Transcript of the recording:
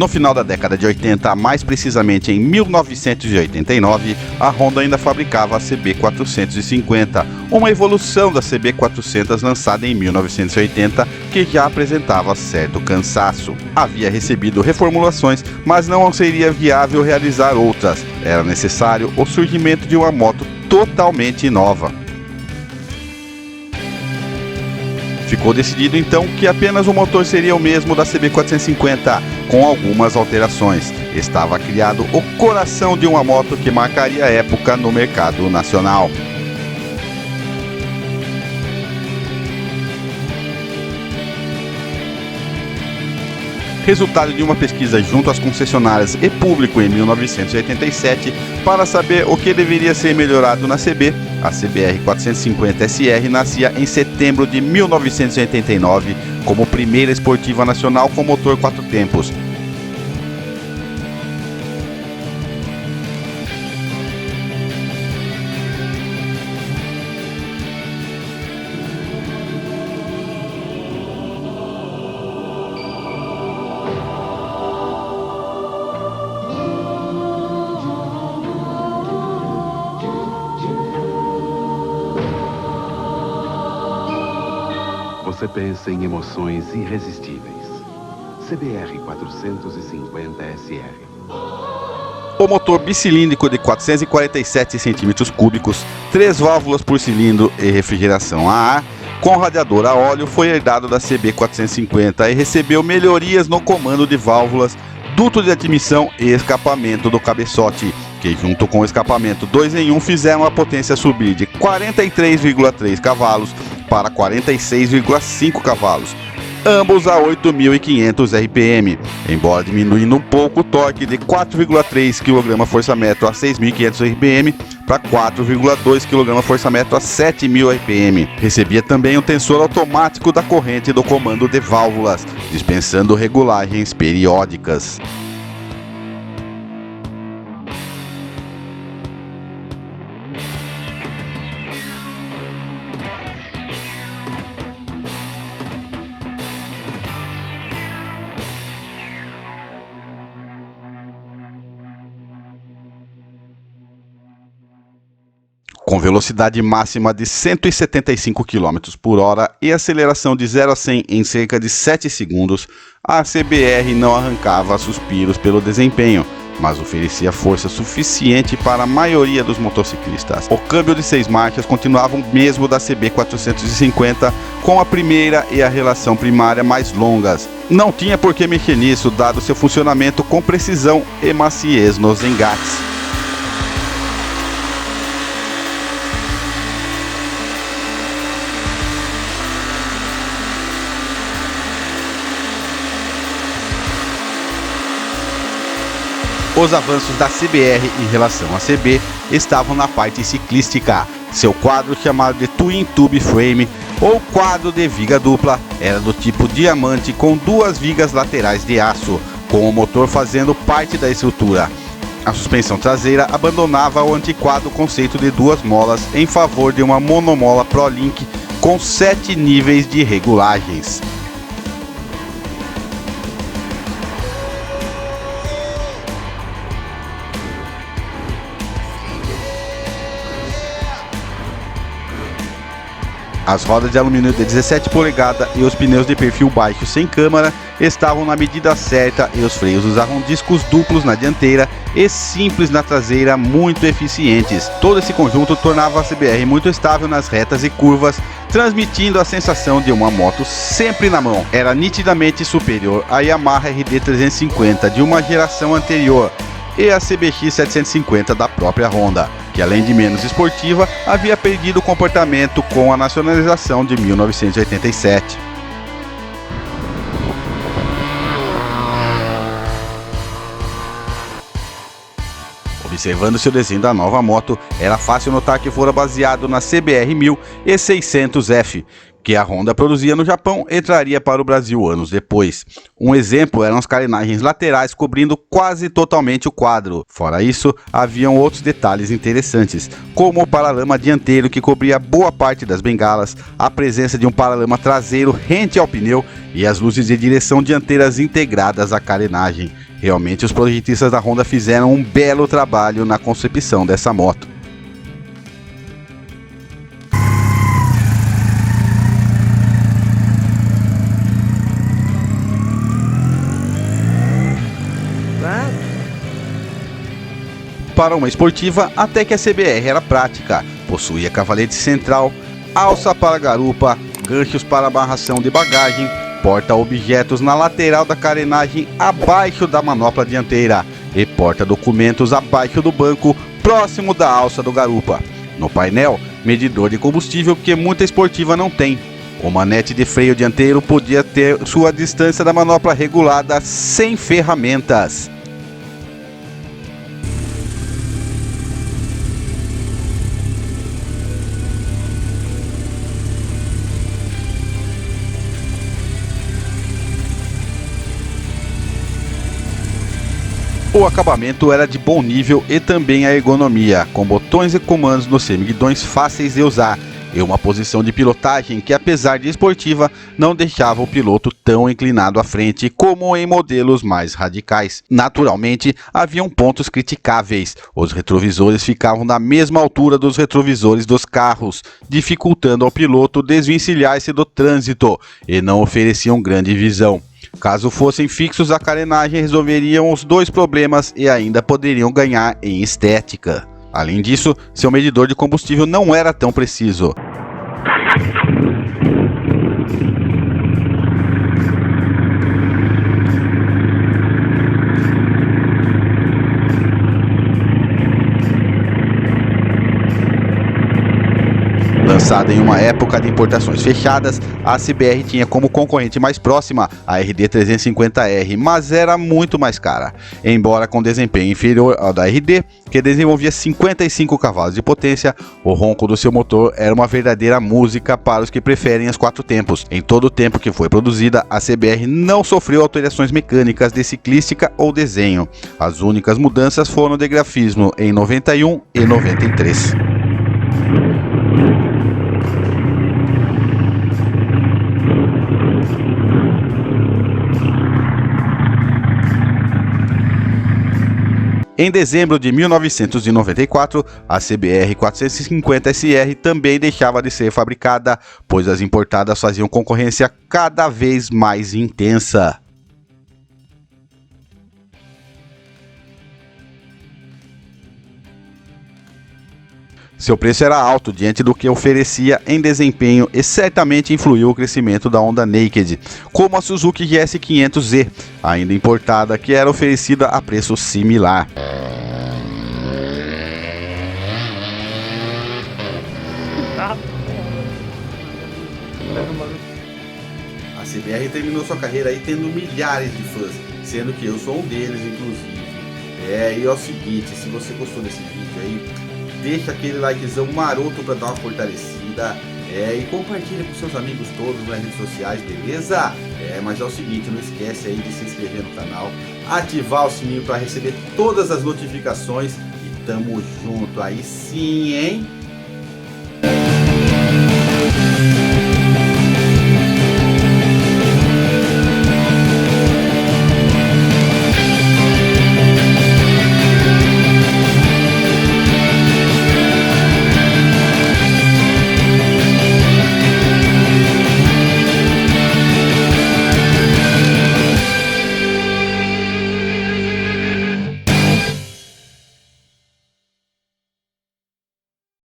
No final da década de 80, mais precisamente em 1989, a Honda ainda fabricava a CB450, uma evolução da CB400 lançada em 1980, que já apresentava certo cansaço. Havia recebido reformulações, mas não seria viável realizar outras. Era necessário o surgimento de uma moto totalmente nova. Ficou decidido então que apenas o motor seria o mesmo da CB450, com algumas alterações. Estava criado o coração de uma moto que marcaria a época no mercado nacional. Resultado de uma pesquisa junto às concessionárias e público em 1987 para saber o que deveria ser melhorado na CB. A CBR 450 SR nascia em setembro de 1989 como primeira esportiva nacional com motor 4 tempos. Você pensa em emoções irresistíveis. CBR 450 SR. O motor bicilíndrico de 447 cm3, 3 válvulas por cilindro e refrigeração a ar, com radiador a óleo, foi herdado da CB 450 e recebeu melhorias no comando de válvulas, duto de admissão e escapamento do cabeçote, que junto com o escapamento 2 em 1 fizeram a potência subir de 43,3 cavalos para 46,5 cavalos, ambos a 8.500 RPM, embora diminuindo um pouco o torque de 4,3 kgfm a 6.500 RPM para 4,2 kgfm a 7.000 RPM. Recebia também o tensor automático da corrente do comando de válvulas, dispensando regulagens periódicas. Com velocidade máxima de 175 km por hora e aceleração de 0 a 100 em cerca de 7 segundos, a CBR não arrancava suspiros pelo desempenho, mas oferecia força suficiente para a maioria dos motociclistas. O câmbio de 6 marchas continuava o mesmo da CB 450, com a primeira e a relação primária mais longas. Não tinha por que mexer nisso, dado seu funcionamento com precisão e maciez nos engates. Os avanços da CBR em relação à CB estavam na parte ciclística. Seu quadro, chamado de Twin Tube Frame, ou quadro de viga dupla, era do tipo diamante com 2 vigas laterais de aço, com o motor fazendo parte da estrutura. A suspensão traseira abandonava o antiquado conceito de 2 molas em favor de uma monomola ProLink com 7 níveis de regulagens. As rodas de alumínio de 17 polegadas e os pneus de perfil baixo sem câmara estavam na medida certa e os freios usavam discos duplos na dianteira e simples na traseira, muito eficientes. Todo esse conjunto tornava a CBR muito estável nas retas e curvas, transmitindo a sensação de uma moto sempre na mão. Era nitidamente superior à Yamaha RD 350 de uma geração anterior e a CBX 750 da própria Honda, que além de menos esportiva, havia perdido o comportamento com a nacionalização de 1987. Observando-se o desenho da nova moto, era fácil notar que fora baseado na CBR 1000 e 600F, que a Honda produzia no Japão e traria para o Brasil anos depois. Um exemplo eram as carenagens laterais cobrindo quase totalmente o quadro. Fora isso, haviam outros detalhes interessantes, como o paralama dianteiro que cobria boa parte das bengalas, a presença de um paralama traseiro rente ao pneu e as luzes de direção dianteiras integradas à carenagem. Realmente os projetistas da Honda fizeram um belo trabalho na concepção dessa moto. Para uma esportiva, até que a CBR era prática. Possuía cavalete central, alça para garupa, ganchos para amarração de bagagem, porta-objetos na lateral da carenagem abaixo da manopla dianteira e porta-documentos abaixo do banco, próximo da alça do garupa. No painel, medidor de combustível que muita esportiva não tem. O manete de freio dianteiro podia ter sua distância da manopla regulada sem ferramentas. O acabamento era de bom nível e também a ergonomia, com botões e comandos nos semiguidões fáceis de usar, e uma posição de pilotagem que, apesar de esportiva, não deixava o piloto tão inclinado à frente como em modelos mais radicais. Naturalmente, haviam pontos criticáveis. Os retrovisores ficavam na mesma altura dos retrovisores dos carros, dificultando ao piloto desvencilhar-se do trânsito, e não ofereciam grande visão. Caso fossem fixos, a carenagem resolveriam os dois problemas e ainda poderiam ganhar em estética. Além disso, seu medidor de combustível não era tão preciso. Lançada em uma época de importações fechadas, a CBR tinha como concorrente mais próxima a RD 350R, mas era muito mais cara. Embora com desempenho inferior ao da RD, que desenvolvia 55 cavalos de potência, o ronco do seu motor era uma verdadeira música para os que preferem os 4 tempos. Em todo o tempo que foi produzida, a CBR não sofreu alterações mecânicas de ciclística ou desenho. As únicas mudanças foram de grafismo em 91 e 93. Em dezembro de 1994, a CBR 450SR também deixava de ser fabricada, pois as importadas faziam concorrência cada vez mais intensa. Seu preço era alto diante do que oferecia em desempenho e certamente influiu o crescimento da Honda Naked, como a Suzuki GS500Z, ainda importada, que era oferecida a preço similar. A CBR terminou sua carreira aí tendo milhares de fãs, sendo que eu sou um deles, inclusive. E é o seguinte, se você gostou desse vídeo aí, deixa aquele likezão maroto para dar uma fortalecida, e compartilha com seus amigos todos nas redes sociais, beleza? Mas é o seguinte, não esquece aí de se inscrever no canal, ativar o sininho para receber todas as notificações e tamo junto aí sim, hein?